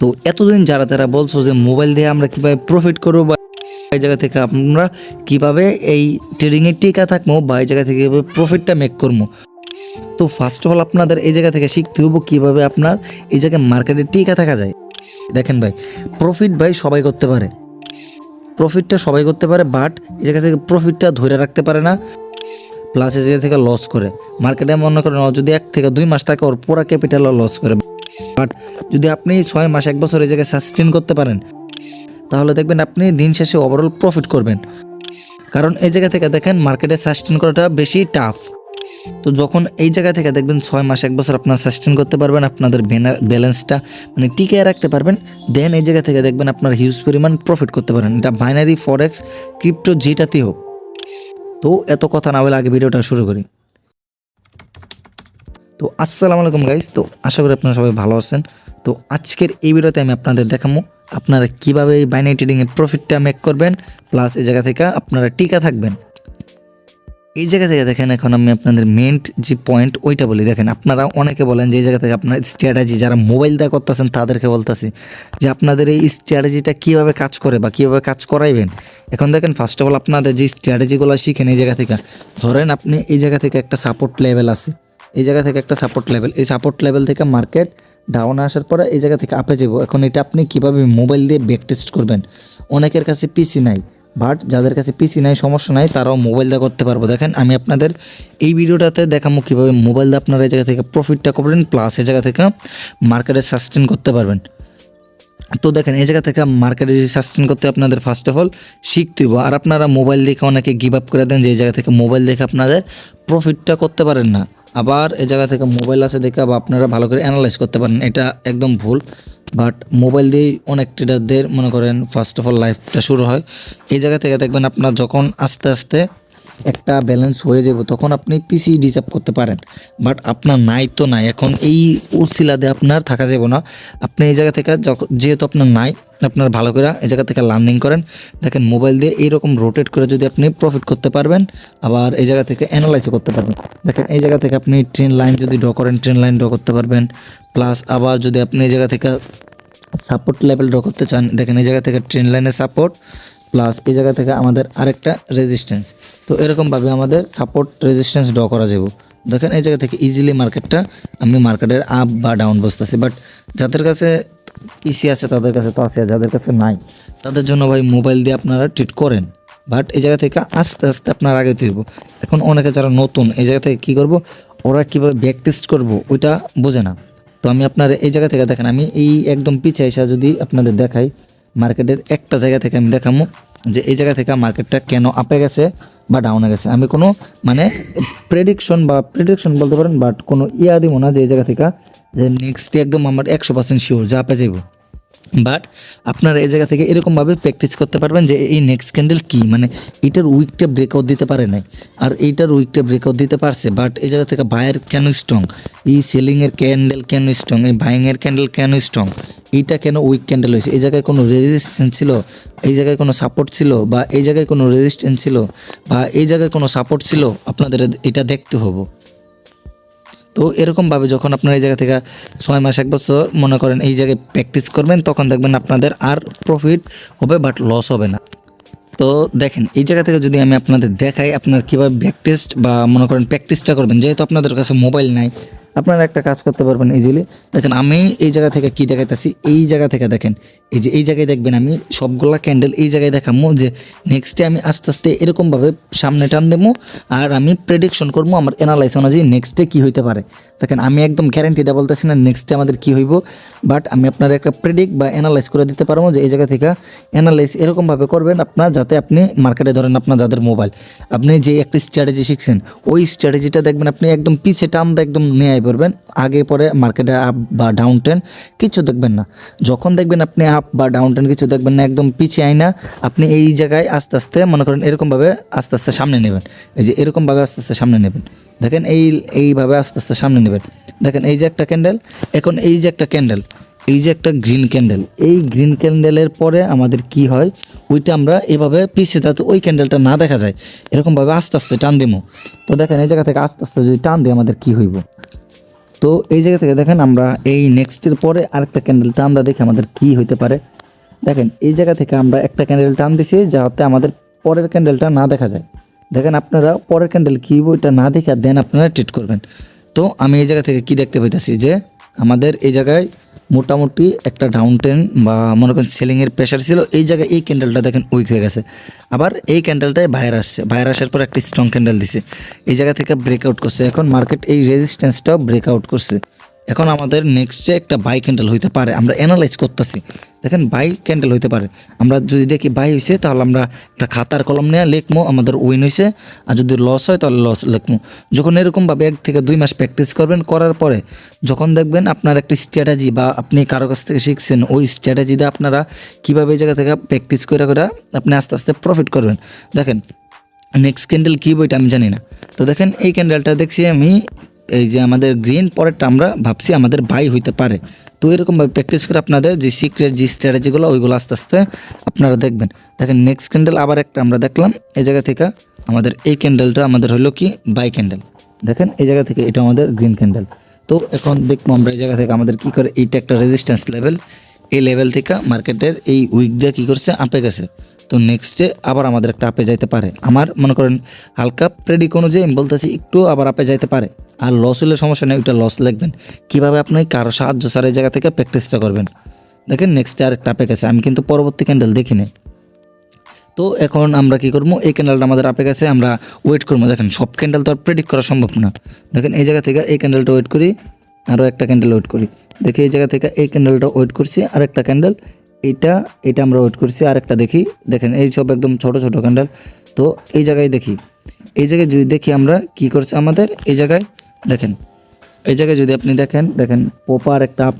তো এতদিন যারা যারা বলছো যে মোবাইল দিয়ে আমরা কিভাবে প্রফিট করবো বা এই জায়গা থেকে আমরা কিভাবে এই ট্রেডিংয়ে টিকা থাকবো বা এই জায়গা থেকে কিভাবে প্রফিটটা মেক করবো, তো ফার্স্ট অফ অল আপনাদের এই জায়গা থেকে শিখতে হবো কীভাবে আপনার এই জায়গায় মার্কেটে টিকা থাকা যায়। দেখেন ভাই, প্রফিট ভাই সবাই করতে পারে, প্রফিটটা সবাই করতে পারে, বাট এই জায়গা থেকে প্রফিটটা ধরে রাখতে পারে না, প্লাস এই জায়গা থেকে লস করে। মার্কেটে মনে করেন যদি 1 থেকে 2 মাস থাকে ওর পুরো ক্যাপিটালও লস করে। বাট যদি আপনি 6 মাস 1 বছর এই জায়গায় সাস্টেন করতে পারেন তাহলে দেখবেন আপনি দিন শেষে ওভারঅল প্রফিট করবেন। কারণ এই জায়গা থেকে দেখেন মার্কেটে সাস্টেন করাটা বেশি টাফ। তো যখন এই জায়গা থেকে দেখবেন 6 মাস 1 বছর আপনার সাস্টেন করতে পারবেন, আপনাদের ব্যালেন্সটা মানে টিকিয়ে রাখতে পারবেন, দেন এই জায়গা থেকে দেখবেন আপনার হিউজ পরিমাণ প্রফিট করতে পারেন। এটা বাইনারি, ফরেক্স, ক্রিপ্টো যেটাতেই হোক। তো এত কথা না বলে আগে ভিডিওটা শুরু করি। তো আসসালামু আলাইকুম গাইস, তো আশা করি আপনারা সবাই ভালো আছেন। তো আজকের এই ভিডিওতে আমি আপনাদের দেখাবো আপনারা কীভাবে এই বাইনারি ট্রেডিংয়ে প্রফিটটা মেক করবেন, প্লাস এই জায়গা থেকে আপনারা টিকা থাকবেন। এই জায়গা থেকে দেখেন এখন আমি আপনাদের মেন যে পয়েন্ট ওইটা বলি। দেখেন আপনারা অনেকে বলেন যে এই জায়গা থেকে আপনার স্ট্র্যাটেজি যারা মোবাইল দিয়ে করতেছেন তাদেরকে বলতেছি যে আপনাদের এই স্ট্র্যাটেজিটা কীভাবে কাজ করে বা কীভাবে কাজ করাইবেন। এখন দেখেন ফার্স্ট অফ অল আপনাদের যে স্ট্র্যাটেজিগুলো শিখেন এই জায়গা থেকে, ধরেন আপনি এই জায়গা থেকে একটা সাপোর্ট লেভেল আছে, এই জায়গা থেকে একটা সাপোর্ট লেভেল, এই সাপোর্ট লেভেল থেকে মার্কেট ডাউনে আসার পরে এই জায়গা থেকে আপে যাব। এখন এটা আপনি কীভাবে মোবাইল দিয়ে ব্যাক টেস্ট করবেন। অনেকের কাছে পিসি নাই, বাট যাদের কাছে পিসি নাই সমস্যা নাই, তারাও মোবাইল দিয়ে করতে পারবো। দেখেন আমি আপনাদের এই ভিডিওটাতে দেখাবো কীভাবে মোবাইল দিয়ে আপনারা এই জায়গা থেকে প্রফিটটা করবেন, প্লাস এই জায়গা থেকে মার্কেটে সাস্টেন করতে পারবেন। তো দেখেন এই জায়গা থেকে মার্কেটে সাস্টেন করতে আপনাদের ফার্স্ট অফ অল শিখতে হবে। আর আপনারা মোবাইল দেখে অনেকে গিভ আপ করে দেন যে এই জায়গা থেকে মোবাইল দেখে আপনাদের প্রফিটটা করতে পারেন না। আবার এই জায়গা থেকে মোবাইল আছে দেখে বা আপনারা ভালো করে অ্যানালাইজ করতে পারেন, এটা একদম ভুল। বাট মোবাইল দিয়েই অনেক ট্রেডারদের মনে করেন ফার্স্ট অফ অল লাইফটা শুরু হয়। এই জায়গা থেকে দেখবেন আপনার যখন আস্তে আস্তে একটা ব্যালেন্স হয়ে যাব তখন আপনি পিসি ডিসাপ করতে পারেন, বাট আপনার নাই তো নাই। এখন এই উসিলাতে আপনার থাকা যাব না। আপনি এই জায়গা থেকে যেহেতু আপনার নাই, আপনার ভালো করে এই জায়গা থেকে লার্নিং করেন। দেখেন মোবাইল দিয়ে এইরকম রোটেট করে যদি আপনি প্রফিট করতে পারবেন, আবার এই জায়গা থেকে অ্যানালাইসও করতে পারবেন। দেখেন এই জায়গা থেকে আপনি ট্রেন লাইন যদি ড্র করেন, ট্রেন লাইন ড্র করতে পারবেন। প্লাস আবার যদি আপনি এই জায়গা থেকে সাপোর্ট লেভেল ড্র করতে চান, দেখেন এই জায়গা থেকে ট্রেন লাইনের সাপোর্ট, প্লাস এই জায়গা থেকে আমাদের আরেকটা রেজিস্ট্যান্স। তো এরকমভাবে আমাদের সাপোর্ট রেজিস্ট্যান্স ড্র করা যাব। দেখেন এই জায়গা থেকে ইজিলি মার্কেটটা আমি মার্কেটের আপ বা ডাউন বসতেছি। বাট যাদের কাছে পিসি আছে তাদের কাছে তো আছে, যাদের কাছে নাই তাদের জন্য ভাই মোবাইল দিয়ে আপনারা ট্রিট করেন। বাট এই জায়গা থেকে আস্তে আস্তে আপনার আগে তুলব। এখন অনেকে যারা নতুন এই জায়গা থেকে কী করবো, ওরা কীভাবে ব্যাক টেস্ট করবো ওইটা বোঝে না। তো আমি আপনার এই জায়গা থেকে দেখেন আমি এই একদম পিছিয়ে এসে যদি আপনাদের দেখাই মার্কেটের একটা জায়গা থেকে আমি দেখাবো যে এই জায়গা থেকে মার্কেটটা কেন আপে গেছে বা ডাউনে গেছে। আমি কোনো মানে প্রেডিকশন বলতে পারেন, বাট কোনো দিব না যে এই জায়গা থেকে যে নেক্সট একদম আমার 100% শিওর যে আপে যাইব। বাট আপনারা এই জায়গা থেকে এরকমভাবে প্র্যাকটিস করতে পারবেন যে এই নেক্সট ক্যান্ডেল কী, মানে এইটার উইকটা ব্রেকআউট দিতে পারে নাই আর এইটার উইকটা ব্রেকআউট দিতে পারছে, বাট এই জায়গা থেকে বায়ের কেন স্ট্রং, এই সেলিংয়ের ক্যান্ডেল কেন স্ট্রং, এই বাইংয়ের ক্যান্ডেল কেন স্ট্রং, এইটা কেন উইক ক্যান্ডেল হয়েছে, এই জায়গায় কোনো রেজিস্ট্যান্স ছিল, এই জায়গায় কোনো সাপোর্ট ছিল, বা এই জায়গায় কোনো রেজিস্ট্যান্স ছিল, বা এই জায়গায় কোনো সাপোর্ট ছিল, আপনাদের এটা দেখতে হবে। তো এরকমভাবে যখন আপনারা এই জায়গা থেকে 6 মাস 1 বছর মনে করেন এই জায়গায় প্র্যাকটিস করবেন, তখন দেখবেন আপনাদের আর প্রফিট হবে বাট লস হবে না। তো দেখেন এই জায়গা থেকে যদি আমি আপনাদের দেখাই আপনার কীভাবে ব্যাক টেস্ট বা মনে করেন প্র্যাকটিসটা করবেন, যেহেতু আপনাদের কাছে মোবাইল নাই আপনারা একটা কাজ করতে পারবেন ইজিলি। দেখেন আমি এই জায়গা থেকে কী দেখাইতেছি, এই জায়গা থেকে দেখেন এই যে এই জায়গায় দেখবেন আমি সবগুলা ক্যান্ডেল এই জায়গায় দেখাবো যে নেক্সটে আমি আস্তে আস্তে এরকমভাবে সামনে টান দেবো আর আমি প্রেডিকশন করবো আমার অ্যানালাইস অনুযায়ী নেক্সটে কী হইতে পারে। দেখেন আমি একদম গ্যারান্টি দেওয়া বলতেছি না নেক্সটে আমাদের কী হইব, বাট আমি আপনার একটা প্রেডিক্ট বা অ্যানালাইজ করে দিতে পারবো যে এই জায়গা থেকে অ্যানালাইজ এরকমভাবে করবেন আপনার, যাতে আপনি মার্কেটে ধরেন আপনার যাদের মোবাইল আপনি যে একটা স্ট্র্যাটেজি শিখছেন ওই স্ট্র্যাটেজিটা দেখবেন আপনি একদম পিছে টান একদম নিয়ে পড়বেন, আগে পরে মার্কেটে আপ বা ডাউন ট্রেন কিছু দেখবেন না। যখন দেখবেন আপনি আপ বা ডাউন ট্রেন কিছু দেখবেন না, একদম পিছিয়ে আইনা আপনি এই জায়গায় আস্তে আস্তে মনে করেন এরকমভাবে আস্তে আস্তে সামনে নেবেন, এই যে এরকমভাবে আস্তে আস্তে সামনে নেবেন। দেখেন এইভাবে আস্তে আস্তে সামনে নেবেন। দেখেন এই যে একটা ক্যান্ডেল, এখন এই যে একটা ক্যান্ডেল, এই যে একটা গ্রিন ক্যান্ডেল, এই গ্রিন ক্যান্ডেলের পরে আমাদের কি হয় ওইটা আমরা এভাবে পিছিয়ে যাতে ওই ক্যান্ডেলটা না দেখা যায় এরকমভাবে আস্তে আস্তে টান দেবো। তো দেখেন এই জায়গা থেকে আস্তে আস্তে যদি টান দিই আমাদের কি হইব, তো এই জায়গা থেকে দেখেন আমরা এই নেক্সটের পরে আরেকটা ক্যান্ডেল টানটা দেখি আমাদের কি হইতে পারে। দেখেন এই জায়গা থেকে আমরা একটা ক্যান্ডেল টান দিছি যাতে আমাদের পরের ক্যান্ডেলটা না দেখা যায়। দেখেন আপনারা পরের ক্যান্ডেল কী ওইটা না দেখে দেন আপনারা ট্রেড করবেন। তো আমি এই জায়গা থেকে কি দেখতে পাইতেছি যে আমাদের এই জায়গায় মোটামুটি একটা ডাউন ট্রেন বা মনে করেন সেলিংয়ের প্রেশার ছিল, এই জায়গায় এই ক্যান্ডেলটা দেখেন উইক হয়ে গেছে। আবার এই ক্যান্ডেলটায় বাইরে আসছে, বাইরে আসার পর একটা স্ট্রং ক্যান্ডেল দিছে, এই জায়গা থেকে ব্রেকআউট করছে। এখন মার্কেট এই রেজিস্ট্যান্সটাও ব্রেকআউট করছে। এখন আমাদের নেক্সটে একটা বাই ক্যান্ডেল হইতে পারে, আমরা অ্যানালাইজ করতেছি। দেখেন বাই ক্যান্ডেল হইতে পারে, আমরা যদি দেখি বাই হয়েছে তাহলে আমরা একটা খাতার কলম নিয়ে লিখবো আমাদের উইন হয়েছে, আর যদি লস হয় তাহলে লস লিখবো। যখন এরকমভাবে 1 থেকে 2 মাস প্র্যাকটিস করবেন, করার পরে যখন দেখবেন আপনার একটা স্ট্র্যাটেজি বা আপনি কারো কাছ থেকে শিখছেন, ওই স্ট্র্যাটেজিতে আপনারা কীভাবে এই জায়গা থেকে প্র্যাকটিস করে আপনি আস্তে আস্তে প্রফিট করবেন। দেখেন নেক্সট ক্যান্ডেল কী বইটা আমি জানি না। তো দেখেন এই ক্যান্ডেলটা দেখছি আমি, এই যে আমাদের গ্রিন, পরেরটা আমরা ভাবছি আমাদের বাই হইতে পারে। তো এরকমভাবে প্র্যাকটিস করে আপনাদের যে সিক্রেট যে স্ট্র্যাটেজিগুলো ওইগুলো আস্তে আস্তে আপনারা দেখবেন। দেখেন নেক্সট ক্যান্ডেল আবার একটা আমরা দেখলাম, এই জায়গা থেকে আমাদের এই ক্যান্ডেলটা আমাদের হলো কি বাই ক্যান্ডেল। দেখেন এই জায়গা থেকে এটা আমাদের গ্রিন ক্যান্ডেল। তো এখন দেখবো আমরা এই জায়গা থেকে আমাদের কি করে, এইটা একটা রেজিস্ট্যান্স লেভেল, এই লেভেল থেকে মার্কেটের এই উইক দিয়ে কী করছে, আপে গেছে। তো নেক্সটে আবার আমাদের একটা আপে যাইতে পারে। আমার মনে করেন হালকা প্রেডিক অনুযায়ী আমি বলতেছি একটু আবার আপে যাইতে পারে। আর লস হলে সমস্যা নেই, ওইটা লস লিখবেন। কীভাবে আপনি কারো সাহায্য ছাড়া এই জায়গা থেকে প্র্যাকটিসটা করবেন। দেখেন নেক্সটে আরেকটা আপে গেছে, আমি কিন্তু পরবর্তী ক্যান্ডেল দেখিনি। তো এখন আমরা কি করবো, এই ক্যান্ডেলটা আমাদের আপে গেছে, আমরা ওয়েট করবো। দেখেন সব ক্যান্ডেল তো আর প্রেডিক্ট করা সম্ভব না। দেখেন এই জায়গা থেকে এই ক্যান্ডেলটা ওয়েট করি, আরও একটা ক্যান্ডেল ওয়েট করি। দেখি এই জায়গা থেকে এই ক্যান্ডেলটা ওয়েট করছি, আর একটা ক্যান্ডেল এটা আমরা ওয়েট করছি, আরেকটা দেখি। দেখেন এই সব একদম ছোট ছোট ক্যান্ডেল। তো এই জায়গায় দেখি, এই জায়গায় যদি দেখি আমরা কি করছে আমাদের এই জায়গায়, দেখেন এই জায়গায় যদি আপনি দেখেন প্রপার একটা আপ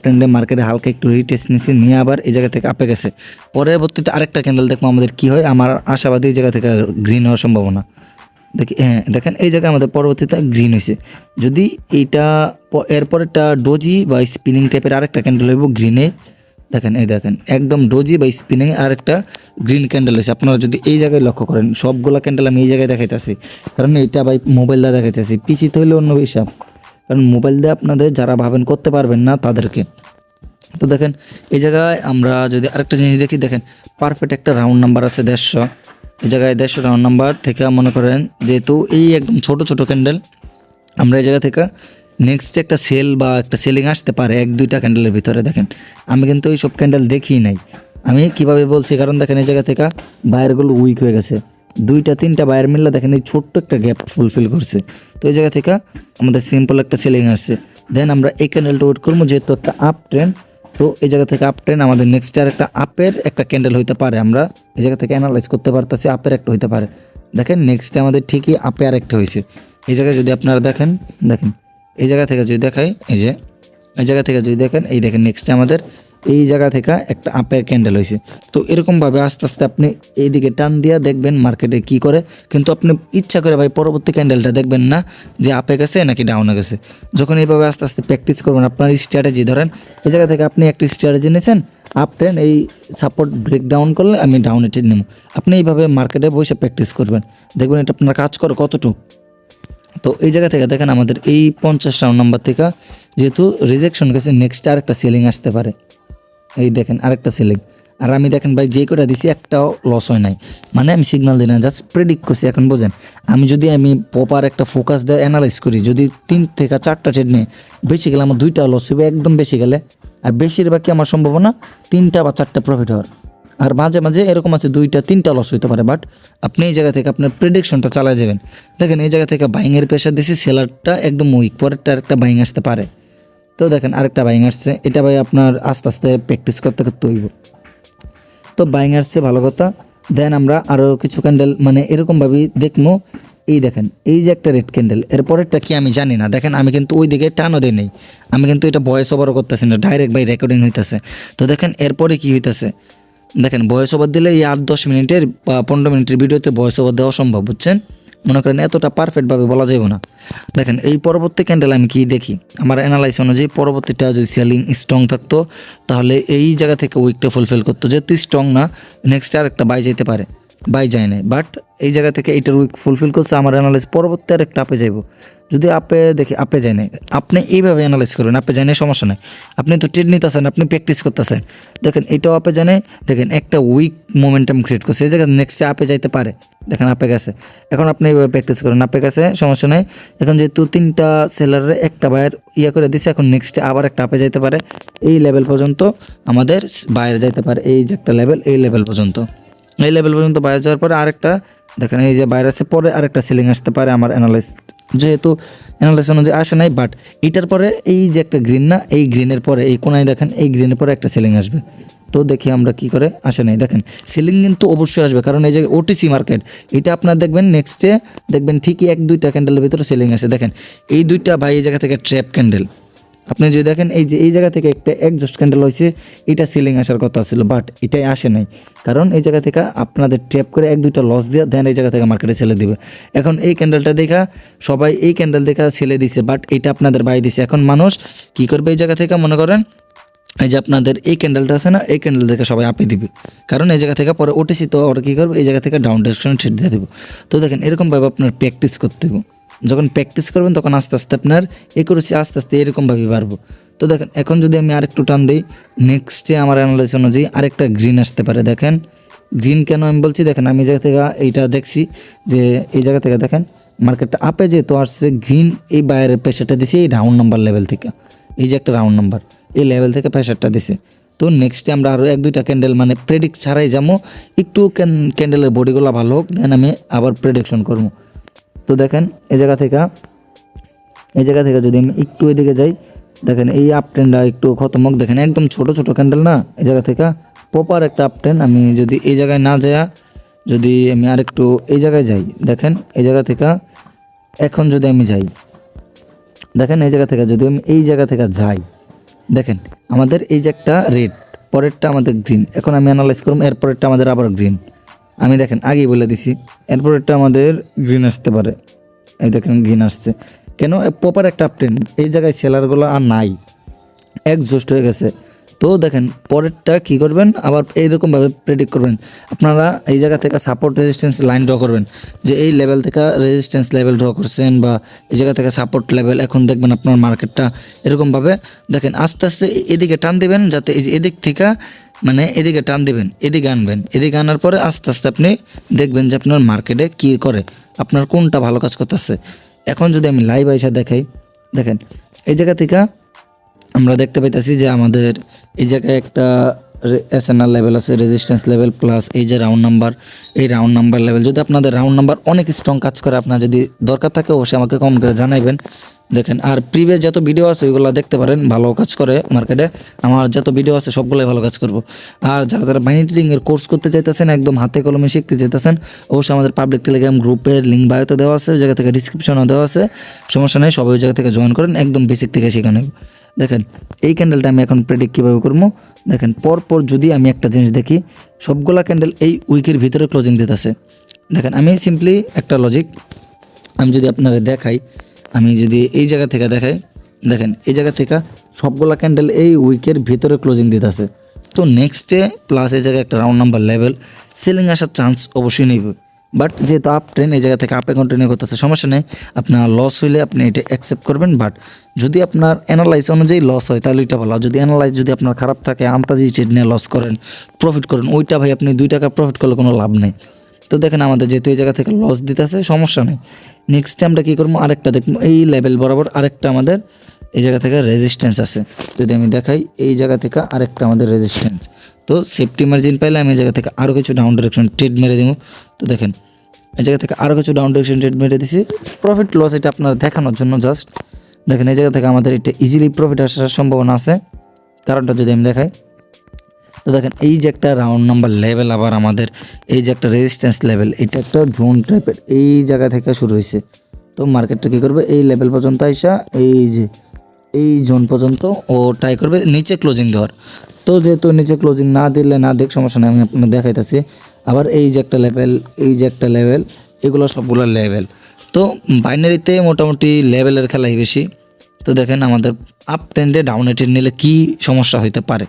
ট্রেন্ডে মার্কেটে হালকা একটু রিটেস্ট নিচ্ছে, নিয়ে আবার এই জায়গা থেকে আপে গেছে। পরবর্তীতে আরেকটা ক্যান্ডেল দেখবো আমাদের কি হয়। আমার আশাবাদী এই জায়গা থেকে গ্রিন হওয়ার সম্ভাবনা। দেখেন এই জায়গায় আমাদের পরবর্তীতে গ্রিন হয়েছে। যদি এইটা এরপর একটা ডোজি বা স্পিনিং টাইপের আরেকটা ক্যান্ডেল হইব গ্রিনে, দেখেন একদম ডোজি বা স্পিনিং আর একটা গ্রিন ক্যান্ডেল হয়েছে। আপনারা যদি এই জায়গায় লক্ষ্য করেন, সবগুলো ক্যান্ডেল আমি এই জায়গায় দেখাইতেছি, কারণ এইটা ভাই মোবাইল দিয়ে দেখাইতেছি, পিসিতে হইলে অন্য হিসাব, কারণ মোবাইল দিয়ে আপনাদের যারা ভাবেন করতে পারবেন না তাদেরকে। তো দেখেন এই জায়গায় আমরা যদি আরেকটা জিনিস দেখি, দেখেন পারফেক্ট একটা রাউন্ড নাম্বার আছে 150। এই জায়গায় 150 রাউন্ড নাম্বার থেকে মনে করেন যেহেতু এই একদম ছোট ছোট ক্যান্ডেল, আমরা এই জায়গা থেকে নেক্সট একটা সেল বা একটা সেলিং আসতে পারে 1-2টা ক্যান্ডেলের ভিতরে। দেখেন আমি কিন্তু এই সব ক্যান্ডেল দেখি নাই, আমি কিভাবে বলছি, কারণ দেখেন এই জায়গা থেকে বায়ারগুলো উইক হয়ে গেছে, 2-3টা বায়ার মিললে দেখেন এই ছোট্ট একটা গ্যাপ ফুলফিল করছে। তো এই জায়গা থেকে আমাদের সিম্পল একটা সেলিং আসছে। দেন আমরা এই ক্যান্ডেলটা ওয়েট করবো, যেহেতু একটা আপ ট্রেন্ড। তো এই জায়গা থেকে আপ ট্রেন্ড আমাদের নেক্সট আর একটা আপের একটা ক্যান্ডেল হইতে পারে, আমরা এই জায়গা থেকে অ্যানালাইজ করতে পারতেছি আপের একটা হইতে পারে। দেখেন নেক্সটে আমাদের ঠিকই আপে আর একটা হয়েছে। এই জায়গায় যদি আপনারা দেখেন এই জায়গা থেকে যদি দেখাই, এই যে এই জায়গা থেকে যদি দেখেন, এই দেখেন নেক্সটে আমাদের এই জায়গা থেকে একটা আপের ক্যান্ডেল হয়েছে। তো এরকমভাবে আস্তে আস্তে আপনি এইদিকে টান দিয়ে দেখবেন মার্কেটে কি করে, কিন্তু আপনি ইচ্ছা করে ভাই পরবর্তী ক্যান্ডেলটা দেখবেন না যে আপে গেছে নাকি ডাউনে গেছে। যখন এইভাবে আস্তে আস্তে প্র্যাকটিস করবেন, আপনার স্ট্র্যাটেজি ধরেন এই জায়গা থেকে আপনি একটা স্ট্র্যাটেজি নিয়েছেন, আপ ট্রেন্ড এই সাপোর্ট ব্রেক ডাউন করলে আমি ডাউনে ট্রেড নেব, আপনি এইভাবে মার্কেটে বসে প্র্যাকটিস করবেন, দেখবেন এটা আপনার কাজ করে কতটুকু। তো এই জায়গা থেকে দেখেন আমাদের এই 50 রাউন্ড নাম্বার থেকে যেহেতু রিজেকশন গেছে, নেক্সট আরেকটা সেলিং আসতে পারে। এই দেখেন আরেকটা সেলিং, আর আমি দেখেন ভাই যে কটা দিছি একটাও লস হয় নাই, মানে আমি সিগন্যাল দিই না, জাস্ট প্রেডিক্ট করছি। এখন বোঝেন আমি প্রপার একটা ফোকাস দিয়ে অ্যানালাইজ করি, যদি 3 থেকে 4টা ট্রেড নিয়ে বেশি গেলে আমার 2টা লস হবে, একদম বেশি গেলে, আর বেশিরভাগই আমার সম্ভাবনা 3টা বা 4টা প্রফিট হওয়ার। আর মাঝে মাঝে এরকম আছে 2-3টা লস হইতে পারে, বাট আপনি এই জায়গা থেকে আপনার প্রেডিকশনটা চালায় যাবেন। দেখেন এই জায়গা থেকে বাইংয়ের প্রেশার দিয়েছি, সেলারটা একদম উইক, পরেরটা আরেকটা বাইং আসতে পারে। তো দেখেন আরেকটা বাইং আসছে, এটা ভাই আপনার আস্তে আস্তে প্র্যাকটিস করতে করতে হইব। তো বাইং আসছে ভালো কথা। দেন আমরা আরও কিছু ক্যান্ডেল মানে এরকমভাবেই দেখবো। এই দেখেন এই যে একটা রেড ক্যান্ডেল, এরপরেরটা কি আমি জানি না। দেখেন আমি কিন্তু ওই দিকে টানও দিই নেই, আমি কিন্তু এটা ভয়েস ওভারও করতেছি না, ডাইরেক্ট বাই রেকর্ডিং হইতেছে। তো দেখেন এরপরে কি হইতেছে, দেখেন ভয়েস ওভার দিলে এই 8-10 মিনিটের বা 15 মিনিটের ভিডিওতে ভয়েস ওভার দেওয়া সম্ভব, বুঝছেন, মনে করেন এতটা পারফেক্টভাবে বলা যাব না। দেখেন এই পরবর্তী ক্যান্ডেল আমি কি দেখি, আমার অ্যানালাইস অনুযায়ী পরবর্তীটা যদি সেলিং স্ট্রং থাকতো তাহলে এই জায়গা থেকে উইকটা ফুলফিল করতো, যেহেতু স্ট্রং না নেক্সট আর একটা বাই যেতে পারে। বাই যায় নাই, বাট এই জায়গা থেকে এইটার উইক ফুলফিল করছে, আমার অ্যানালাইজ পরবর্তী আর একটা আপে যাইব। যদি আপে দেখি আপে যায় নাই, আপনি এইভাবে অ্যানালাইজ করবেন, আপে যায় নাই সমস্যা নাই, আপনি তো ট্রেড নিতেছেন, আপনি প্র্যাকটিস করতেছেন, দেখেন এটাও আপে যায় নাই, দেখেন একটা উইক মোমেন্টাম ক্রিয়েট করছে, এই জায়গায় নেক্সটে আপে যাইতে পারে, দেখেন আপে গেছে। এখন আপনি এইভাবে প্র্যাকটিস করেন, আপে গেছে সমস্যা নেই। এখন যেহেতু 3টা সেলারে একটা বায়ার করে দিছে, এখন নেক্সটে আবার একটা আপে যাইতে পারে, এই লেভেল পর্যন্ত আমাদের বায়ার যাইতে পারে, এই যে একটা লেভেল, এই লেভেল পর্যন্ত, এই লেভেল পর্যন্ত বাইরে যাওয়ার পরে আরেকটা দেখেন এই যে বাইরে আসছে, পরে আরেকটা সিলিং আসতে পারে। আমার অ্যানালাইজ যেহেতু অ্যানালাইজ অনুযায়ী আসে নাই, বাট এটার পরে এই যে একটা গ্রিন না, এই গ্রিনের পরে এই কোনায় দেখেন এই গ্রিনের পরে একটা সিলিং আসবে। তো দেখি আমরা কি করে, আসে নাই, দেখেন সিলিং কিন্তু অবশ্যই আসবে, কারণ এই যে ওটিসি মার্কেট, এটা আপনার দেখবেন নেক্সটে দেখবেন ঠিকই 1-2টা ক্যান্ডেলের ভিতরে সিলিং আসে। দেখেন এই দুইটা ভাই এই জায়গা থেকে ট্র্যাপ ক্যান্ডেল, আপনি যদি দেখেন এই যে এই জায়গা থেকে একটা একজস্ট ক্যান্ডেল হয়েছে, এটা সিলিং আসার কথা ছিল, বাট এটাই আসে নাই, কারণ এই জায়গা থেকে আপনাদের ট্যাপ করে 1-2টা লস দিয়ে দেন এই জায়গা থেকে মার্কেটে ছেলে দিবে। এখন এই ক্যান্ডেলটা দেখা সবাই এই ক্যান্ডেল দেখা ছেলে দিছে, বাট এটা আপনাদের বাই দিছে। এখন মানুষ কি করবে, এই জায়গা থেকে মনে করেন এই যে আপনাদের এই ক্যান্ডেলটা আছে না, এই ক্যান্ডেল থেকে সবাই আপে দিবে, কারণ এই জায়গা থেকে পরে ওটিসি তো ওরা কী করবে, এই জায়গা থেকে ডাউন ডাইরেকশনে ট্রেড দিয়ে দেবো। তো দেখেন এরকমভাবে আপনার প্র্যাকটিস করতে হবে, যখন প্র্যাকটিস করবেন তখন আস্তে আস্তে আপনার একুরেসি আস্তে আস্তে এরকমভাবে বাড়বো। তো দেখেন এখন যদি আমি আরেকটু টান দিই, নেক্সটে আমার অ্যানালাইস অনুযায়ী আরেকটা গ্রিন আসতে পারে। দেখেন গ্রিন কেন আমি বলছি, দেখেন আমি এই জায়গা থেকে এইটা দেখছি যে এই জায়গা থেকে দেখেন মার্কেটটা আপে যেহেতু আসছে, গ্রিন এই বাইরের প্রেশারটা দিছে এই রাউন্ড নাম্বার লেভেল থেকে, এই যে একটা রাউন্ড নাম্বার এই লেভেল থেকে প্রেশারটা দিছে। তো নেক্সটে আমরা আরও 1-2টা ক্যান্ডেল মানে প্রেডিক্ট ছাড়াই যাবো, একটু ক্যান্ডেলের বডিগুলো ভালো হোক, দেন আমি আবার প্রেডিকশন করবো। তো দেখেন এই জায়গা থেকে যদি আমি একটু এদিকে যাই, দেখেন এই আপ ট্রেন্ডটা একটু খতম হোক, দেখেন একদম ছোট ছোট ক্যান্ডেল না, এই জায়গা থেকে প্রপার একটা আপ ট্রেন্ড। আমি যদি এই জায়গায় না যাই, যদি আমি আরেকটু এই জায়গায় যাই, দেখেন এই জায়গা থেকে এখন যদি আমি যাই, দেখেন এই জায়গা থেকে যদি আমি এই জায়গা থেকে যাই, দেখেন আমাদের এই যে একটা রেড, পরেরটা আমাদের গ্রিন, এখন আমি অ্যানালাইজ করব, এরপরেরটা আমাদের আবার গ্রিন, আমি দেখেন আগেই বলে দিছি এরপরেরটা আমাদের গ্রিন আসতে পারে, এই দেখেন গ্রিন আসছে কেন, প্রপার একটা আপট্রেন্ড, এই জায়গায় সেলারগুলো আর নাই, একজস্ট হয়ে গেছে। তো দেখেন পরেরটা কী করবেন, আবার এইরকমভাবে প্রেডিক্ট করবেন আপনারা, এই জায়গা থেকে সাপোর্ট রেজিস্ট্যান্স লাইন ড্র করবেন, যে এই লেভেল থেকে রেজিস্ট্যান্স লেভেল ড্র করছেন বা এই জায়গা থেকে সাপোর্ট লেভেল, এখন দেখবেন আপনার মার্কেটটা এরকমভাবে দেখেন আস্তে আস্তে এদিকে টান দেবেন, যাতে এই যে এদিক থেকে মানে এদিকে টান দেবেন, এদিকে আনবেন, এদিকে আনার পরে আস্তে আস্তে আপনি দেখবেন যে আপনার মার্কেটে কী করে, আপনার কোনটা ভালো কাজ করতেছে। এখন যদি আমি লাইভ আইসা দেখাই, দেখেন এই জায়গা থেকে আমরা দেখতে পাইতেছি যে আমাদের এই জায়গায় একটা এসএনআর লেভেল আছে, রেজিস্ট্যান্স লেভেল প্লাস এই যে রাউন্ড নাম্বার, এই রাউন্ড নাম্বার লেভেল। যদি আপনাদের রাউন্ড নাম্বার অনেক স্ট্রং কাজ করে, আপনার যদি দরকার থাকে অবশ্যই আমাকে কমেন্ট করে জানাইবেন। দেখেন আর প্রিভিয়াস যত ভিডিও আছে ওইগুলো দেখতে পারেন, ভালো কাজ করে মার্কেটে, আমার যত ভিডিও আছে সবগুলোই ভালো কাজ করবো। আর যারা যারা বাইনারি ট্রেডিংয়ের কোর্স করতে চাইতেছেন, একদম হাতে কলমে শিখতে চাইতেছেন, অবশ্যই আমাদের পাবলিক টেলিগ্রাম গ্রুপের লিঙ্ক বায়োতে দেওয়া আছে, ওই জায়গা থেকে ডিসক্রিপশনও দেওয়া আছে, সমস্যা নেই, সবাই ওই জায়গা থেকে জয়েন করেন, একদম বেসিক থেকে শেখানো। দেখেন এই ক্যান্ডেলটা আমি এখন প্রেডিক্ট কীভাবে করবো, দেখেন পরপর যদি আমি একটা জিনিস দেখি, সবগুলা ক্যান্ডেল এই উইকের ভিতরে ক্লোজিং দিতেছে। দেখেন আমি সিম্পলি একটা লজিক আমি যদি আপনারা দেখাই, আমি যদি এই জায়গা থেকে দেখাই, দেখেন এই জায়গা থেকে সবগুলা ক্যান্ডেল এই উইকের ভিতরে ক্লোজিং দিতেছে। তো নেক্সটে প্লাস এই জায়গায় একটা রাউন্ড নাম্বার লেভেল সেলিং আসার চান্স অবশ্যই নেব, বাট যেহেতু আপ ট্রেন এই জায়গা থেকে আপে কন্টিনিউ করতেছে, সমস্যা নেই, আপনার লস হইলে আপনি এটা অ্যাকসেপ্ট করবেন। বাট যদি আপনার অ্যানালাইজ অনুযায়ী লস হয় তাহলে ওইটা ভালো, যদি অ্যানালাইজ যদি আপনার খারাপ থাকে, আন্তাজি ট্রেড নিয়ে লস করেন, প্রফিট করেন, ওইটা ভাই আপনি 2 টাকা প্রফিট করলে কোনো লাভ নেই। তো দেখেন আমাদের যেহেতু এই জায়গা থেকে লস দিতেছে, সমস্যা নেই, নেক্সট আমরা কী করবো, আরেকটা দেখবো এই লেভেল বরাবর আরেকটা আমাদের এই জায়গা থেকে রেজিস্ট্যান্স আছে, যদি আমি দেখাই এই জায়গা থেকে আরেকটা আমাদের রেজিস্ট্যান্স। তো সেফটি মার্জিন পাইলে আমি এই জায়গা থেকে আরও কিছু ডাউন ডিরেকশন ট্রেড মেরে দেবো। তো দেখেন এই জায়গা থেকে আরও কিছু ডাউন ডিরেকশন ট্রেড মেরে দিছি, প্রফিট লস এটা আপনার দেখানোর জন্য জাস্ট। দেখেন এই জায়গা থেকে আমাদের এটা ইজিলি প্রফিট আসার সম্ভাবনা আছে, কারণটা যদি আমি দেখাই, তো দেখেন এই যে একটা রাউন্ড নাম্বার লেভেল, আবার আমাদের এই যে একটা রেজিস্ট্যান্স লেভেল, এটা একটা জোন টাইপের এই জায়গা থেকে শুরু হয়েছে। তো মার্কেটটা কী করবে, এই লেভেল পর্যন্ত আইসা এই যে এই জোন পর্যন্ত ও ট্রাই করবে নিচে ক্লোজিং দেওয়ার। তো যেহেতু নিচে ক্লোজিং না দিলে না দেখ সমস্যা নেই, আমি আপনাকে দেখাইতেছি। আবার এই যে একটা লেভেল, এই যে একটা লেভেল, এগুলো সবগুলো লেভেল। তো বাইনারিতে মোটামুটি লেভেলের খেলাই বেশি, তো দেখেন আমাদের আপ ট্রেন্ডে ডাউন ট্রেন্ড নিলে কি সমস্যা হতে পারে।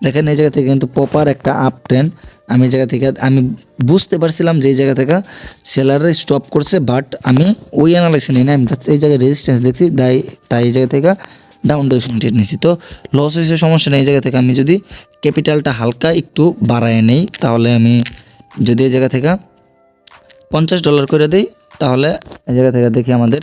দেখেন এই জায়গা থেকে কিন্তু প্রপার একটা আপ ট্রেন্ড, আমি এই জায়গা থেকে আমি বুঝতে পারছিলাম যে এই জায়গা থেকে সেলাররা স্টপ করছে, বাট আমি ওই অ্যানালাইসিস নিই না, আমি জাস্ট এই জায়গায় রেজিস্ট্যান্স দেখছি, তাই এই জায়গা থেকে ডাউন ডিরেকশন ট্রেড নিছি। তো লস হয়েছে সমস্যা নেই, এই জায়গা থেকে আমি যদি ক্যাপিটালটা হালকা একটু বাড়ায় নেই, তাহলে আমি যদি এই জায়গা থেকে $50 করে দিই, তাহলে এই জায়গা থেকে দেখি আমাদের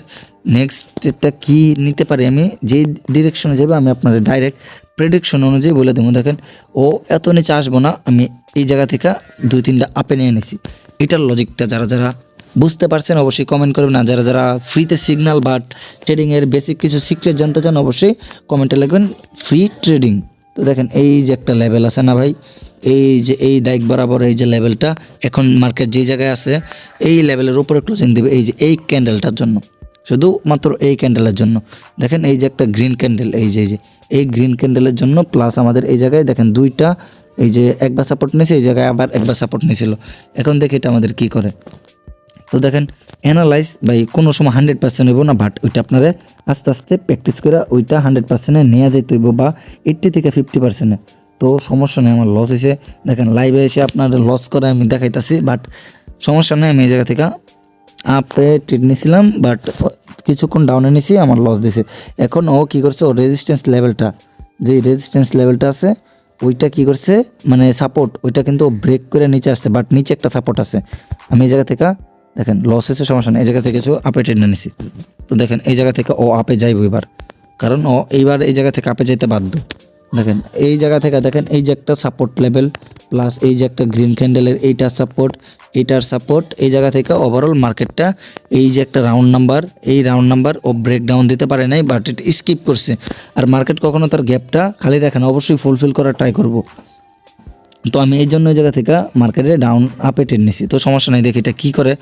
নেক্সট স্টেপটা কী নিতে পারি। আমি যেই ডিরেকশনে যাবো আমি আপনাদের ডাইরেক্ট প্রেডিকশন অনুযায়ী বলে দেবো। দেখেন ও এত নিচে আসবো না, আমি এই জায়গা থেকে 2-3টা আপে নিয়ে নিছি। এটার লজিকটা যারা যারা বুঝতে পারছেন অবশ্যই কমেন্ট করবেন, না যারা যারা ফ্রিতে সিগন্যাল বা ট্রেডিংয়ের বেসিক কিছু সিক্রেট জানতে চান অবশ্যই কমেন্টে লিখবেন ফ্রি ট্রেডিং। তো দেখেন এই যে একটা লেভেল আছে না ভাই, এই যে এই দায়িক বরাবর এই যে লেভেলটা, এখন মার্কেট যে জায়গায় আছে এই লেভেলের উপরে ক্লোজিং দিবে এই যে এই ক্যান্ডেলটার জন্য, শুধুমাত্র এই ক্যান্ডেলের জন্য। দেখেন এই যে একটা গ্রিন ক্যান্ডেল, এই যে এই গ্রিন ক্যান্ডেলের জন্য, প্লাস আমাদের এই জায়গায় দেখেন দুইটা, এই যে একবার সাপোর্ট নিয়েছে, এই জায়গায় আবার একবার সাপোর্ট নিয়েছিল। এখন দেখি এটা আমাদের কি করে। তো দেখেন অ্যানালাইজ ভাই কোনো সময় 100% হইব না, বাট ওইটা আপনারা আস্তে আস্তে প্র্যাকটিস করে ওইটা 100%-এ নিয়ে যেতে হইব, বা 80 থেকে 50%-এ। তো সমস্যা নেই, আমার লস হয়েছে। দেখেন লাইভে এসে আপনার লস করে আমি দেখাইতেছি, বাট সমস্যা নেই, আমি এই জায়গা থেকে আপে ট্রেড নিয়েছিলাম, বাট কিছুক্ষণ ডাউনে নিয়েছি, আমার লস দিয়েছে। এখন ও কী করছে, ও রেজিস্ট্যান্স লেভেলটা, যেই রেজিস্ট্যান্স লেভেলটা আছে ওইটা কী করছে, মানে সাপোর্ট, ওইটা কিন্তু ব্রেক করে নিচে আসছে, বাট নিচে একটা সাপোর্ট আছে। আমি এই জায়গা থেকে দেখেন লস হয়েছে, সমস্যা নেই, এই জায়গা থেকে আপে ট্রেড নিয়ে নিছি। তো দেখেন এই জায়গা থেকে ও আপে যাইব এবার, কারণ ও এইবার এই জায়গা থেকে আপে যাইতে বাধ্য। দেখেন এই জায়গা থেকে দেখেন এই যে একটা সাপোর্ট লেভেল, প্লাস এই যে একটা গ্রিন ক্যান্ডেলের এইটার সাপোর্ট, এইটার সাপোর্ট, এই জায়গা থেকে ওভারঅল মার্কেটটা এই যে একটা রাউন্ড নাম্বার, এই রাউন্ড নাম্বার ও ব্রেকডাউন দিতে পারে নাই, বাট এটা স্কিপ করছে। আর মার্কেট কখনো তার গ্যাপটা খালি রাখে না, অবশ্যই ফুলফিল করার ট্রাই করব। তো আমি এই জন্য এই জায়গা থেকে মার্কেটে ডাউন আপে ট্রেড নিছি। তো সমস্যা নেই, দেখি এটা কী করে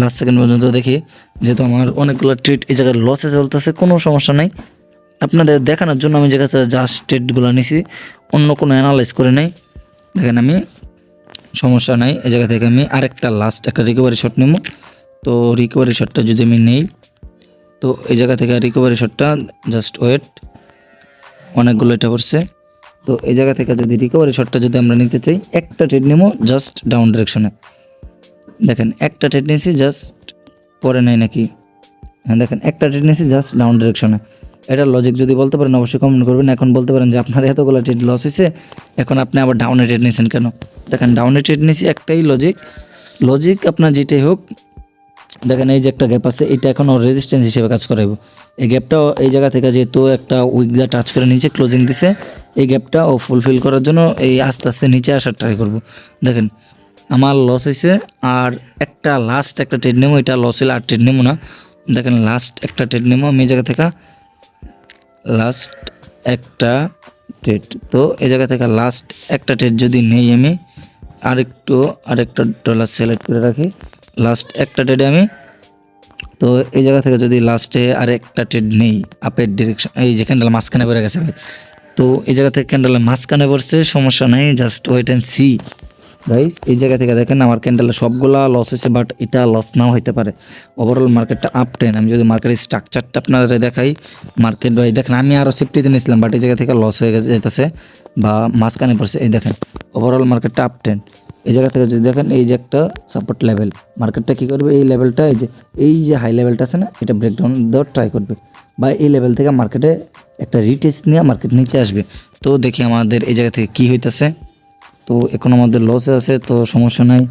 লাস্ট সেকেন্ড পর্যন্ত দেখি, যেহেতু আমার অনেকগুলো ট্রেড এই জায়গায় লসে চলতেছে, কোনো সমস্যা নেই, আপনাদের দেখানোর জন্য আমি জায়গা জাস্ট ট্রেডগুলো নিছি, অন্য কোনো অ্যানালাইজ করে নেই। দেখেন আমি সমস্যা নাই, এই জায়গা থেকে আমি আরেকটা লাস্ট একটা রিকভারি শট নেব। তো রিকভারি শটটা যদি আমি নেই, তো এই জায়গা থেকে রিকভারি শটটা জাস্ট ওয়েট, অনেকগুলো এটা করছে। তো এই জায়গা থেকে যদি রিকভারি শটটা যদি আমরা নিতে চাই, একটা ট্রেড নেব জাস্ট ডাউন ডিরেকশনে। দেখেন একটা ট্রেড নিয়েছি, জাস্ট পরে নেই নাকি, হ্যাঁ দেখেন একটা ট্রেড নিয়েছি জাস্ট ডাউন ডিরেকশনে। এটার লজিক যদি বলতে পারেন অবশ্যই কমেন্ট করবেন। এখন বলতে পারেন যে আপনার এতগুলো ট্রেড লস হয়েছে, এখন আপনি আবার ডাউনে ট্রেড নিয়েছেন কেন? দেখেন ডাউনে ট্রেড নিয়েছি একটাই লজিক আপনার যেটাই হোক। দেখেন এই যে একটা গ্যাপ আছে, এটা এখন ওর রেজিস্ট্যান্স হিসেবে কাজ করাইব। এই গ্যাপটা এই জায়গা থেকে যেহেতু একটা উইক দিয়ে টাচ করে নিচে ক্লোজিং দিছে, এই গ্যাপটা ও ফুলফিল করার জন্য এই আস্তে আস্তে নিচে আসার ট্রাই করব। দেখেন আমার লস হয়েছে, আর একটা লাস্ট একটা ট্রেড নেবো, এটা লস হলে আর ট্রেড নেবো না। দেখেন লাস্ট একটা ট্রেড নেবো আমি এই জায়গা থেকে, লাস্ট একটা ট্রেড। তো এই জায়গা থেকে লাস্ট একটা ট্রেড যদি নেই আমি, আরেকটা ডলার সিলেক্ট করে রাখি, লাস্ট একটা ট্রেডে আমি, তো এই জায়গা থেকে যদি লাস্টে আরেকটা ট্রেড নেই আপের ডিরেকশন, এই যে ক্যান্ডেল মাঝখানে পড়ে গেছে ভাই, তো এই জায়গা থেকে ক্যান্ডেলের মাঝখানে পড়ছে, সমস্যা নেই, just wait and see guys. এই জায়গা থেকে দেখেন আমার ক্যান্ডেলের সবগুলা লস হয়েছে, বাট এটা লস নাও হতে পারে। ওভারঅল মার্কেটটা আপ ট্রেন। আমি যদি মার্কেটের স্ট্রাকচারটা আপনারা দেখাই, মার্কেট ভাই দেখেন আমি আরও সেফটিতে নিয়েছিলাম, বাট এই জায়গা থেকে লস হয়ে যেতেছে বা মাঝখানে পড়ছে। এই দেখেন ওভারঅল মার্কেটটা আপ ট্রেন। এই জায়গা থেকে যদি দেখেন এই যে একটা সাপোর্ট লেভেল, মার্কেটটা কী করবে, এই লেভেলটা এই যে হাই লেভেলটা আছে না, এটা ব্রেকডাউন দেওয়ার ট্রাই করবে, বা এই লেভেল থেকে মার্কেটে একটা রিটেস্ট নিয়ে মার্কেট নিচে আসবে। তো দেখি আমাদের এই জায়গা থেকে কী হইতেছে। তো এখন আমাদের লসে আছে, তো সমস্যা নাই।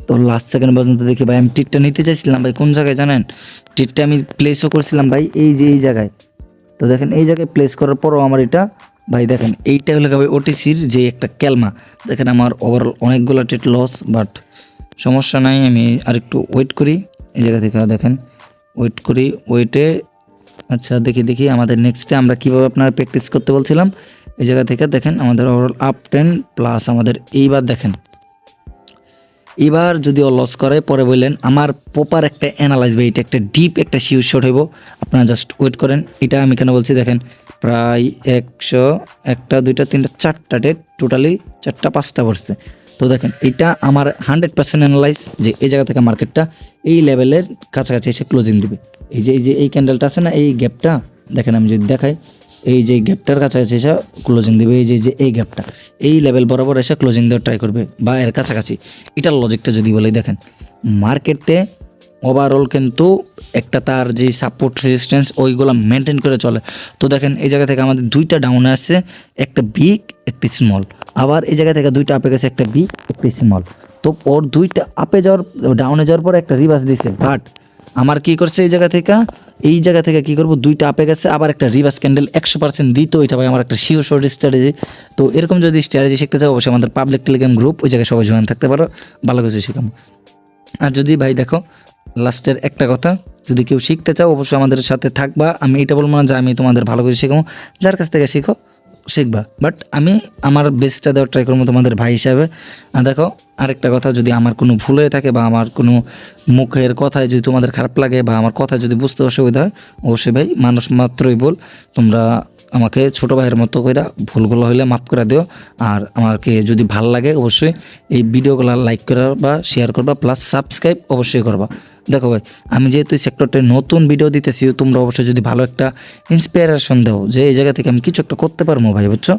তো লাস্ট সেকেন্ড পর্যন্ত দেখি ভাই, আমি টিটটা নিতে চাইছিলাম ভাই, কোন জায়গায় জানেন, টিটটা আমি প্লেসও করছিলাম ভাই এই যে এই জায়গায়। তো দেখেন এই জায়গায় প্লেস করার পরও আমার এটা ভাই দেখেন এইটা হলো ভাই ওটিসির যে একটা ক্যালমা। দেখেন আমার ওভারঅল অনেকগুলো টিট লস, বাট সমস্যা নাই, আমি আরেকটু ওয়েট করি। এই জায়গা থেকে দেখেন ওয়েট করি, ওয়েটে আচ্ছা দেখি আমাদের নেক্সটে আমরা কীভাবে আপনারা প্র্যাকটিস করতে বলছিলাম। এই জায়গা থেকে দেখেন আমাদের ওভারঅল আপ ট্রেন, প্লাস আমাদের এইবার দেখেন এবার যদি ও লস করে পরে বললেন আমার প্রপার একটা অ্যানালাইজ বা এটা একটা ডিপ একটা শিওর শট হইব, আপনারা জাস্ট ওয়েট করেন। এটা আমি কেন বলছি দেখেন, প্রায় 100 একটা 2টা 3টা 4টা ডেট, টোটালি 4টা 5টা পড়ছে। তো দেখেন এটা আমার 100% অ্যানালাইজ যে এই জায়গা থেকে মার্কেটটা এই লেভেলের কাছাকাছি এসে ক্লোজিং দিবে, এই যে এই ক্যান্ডেলটা আছে না, এই গ্যাপটা দেখেন, আমি যদি দেখাই, এই যে গ্যাপটার কাছাকাছি এসে ক্লোজিং দেবে, এই যে এই গ্যাপটা এই লেভেল বরাবর এসে ক্লোজিং দেওয়ার ট্রাই করবে বা এর কাছাকাছি। এটার লজিকটা যদি বলি, দেখেন মার্কেটে ওভারঅল কিন্তু একটা তার যে সাপোর্ট রেজিস্ট্যান্স ওইগুলো মেনটেন করে চলে। তো দেখেন এই জায়গা থেকে আমাদের দুইটা ডাউনে আসছে, একটা বিগ একটি স্মল, আবার এই জায়গা থেকে দুইটা আপে গেছে, একটা বিগ একটি স্মল। তো ওর দুইটা আপে যাওয়ার ডাউনে যাওয়ার পর একটা রিভার্স দিছে, বাট আমার কি করছে এই জায়গা থেকে কি করবো, দুইটা আপে গেছে, আবার একটা রিভার্স ক্যান্ডেল 100% দিত। এটা ভাই আমার একটা শিওর স্ট্র্যাটেজি। তো এরকম যদি স্ট্র্যাটেজি শিখতে চাও অবশ্যই আমাদের পাবলিক টেলিগ্রাম গ্রুপ, ওই জায়গায় সবাই জয়েন থাকতে পারো, ভালো কিছু শেখাবো। আর যদি ভাই দেখো লাস্টের একটা কথা, যদি কেউ শিখতে চাও অবশ্যই আমাদের সাথে থাকবা। আমি এটা বলবো না যে আমি তোমাদের ভালো করে শেখাবো, যার কাছ থেকে শিখো শিখবা, বাট আমি আমার বেস্টটা দেওয়ার ট্রাই করবো তোমাদের ভাই হিসাবে। আর দেখো আরেকটা কথা, যদি আমার কোনো ভুল হয়ে থাকে বা আমার কোনো মুখের কথায় যদি তোমাদের খারাপ লাগে বা আমার কথা যদি বুঝতে অসুবিধা হয়, অবশ্যই ভাই মানুষ মাত্রই ভুল, তোমরা আমাকে ছোটো ভাইয়ের মতো করে ভুলগুলো হইলে মাফ করে দিও। আর আমাকে যদি ভাল লাগে অবশ্যই এই ভিডিওগুলো লাইক করা বা শেয়ার করবা, প্লাস সাবস্ক্রাইব অবশ্যই করবা। দেখো ভাই আমি যেহেতু এই সেক্টরটায় নতুন ভিডিও দিতেছি, তোমরা অবশ্যই যদি ভালো একটা ইন্সপিরেশন দাও যে এই জায়গা থেকে আমি কিছু একটা করতে পারবো ভাই, বুঝছো?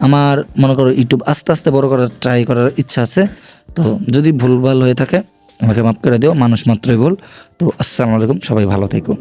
আমার মনে করো ইউটিউব আস্তে আস্তে বড় করার ট্রাই করার ইচ্ছা আছে। তো যদি ভুলভাল হয়ে থাকে আমাকে মাফ করে দিও, মানুষ মাত্রই ভুল। তো আসসালামু আলাইকুম, সবাই ভালো থেকো।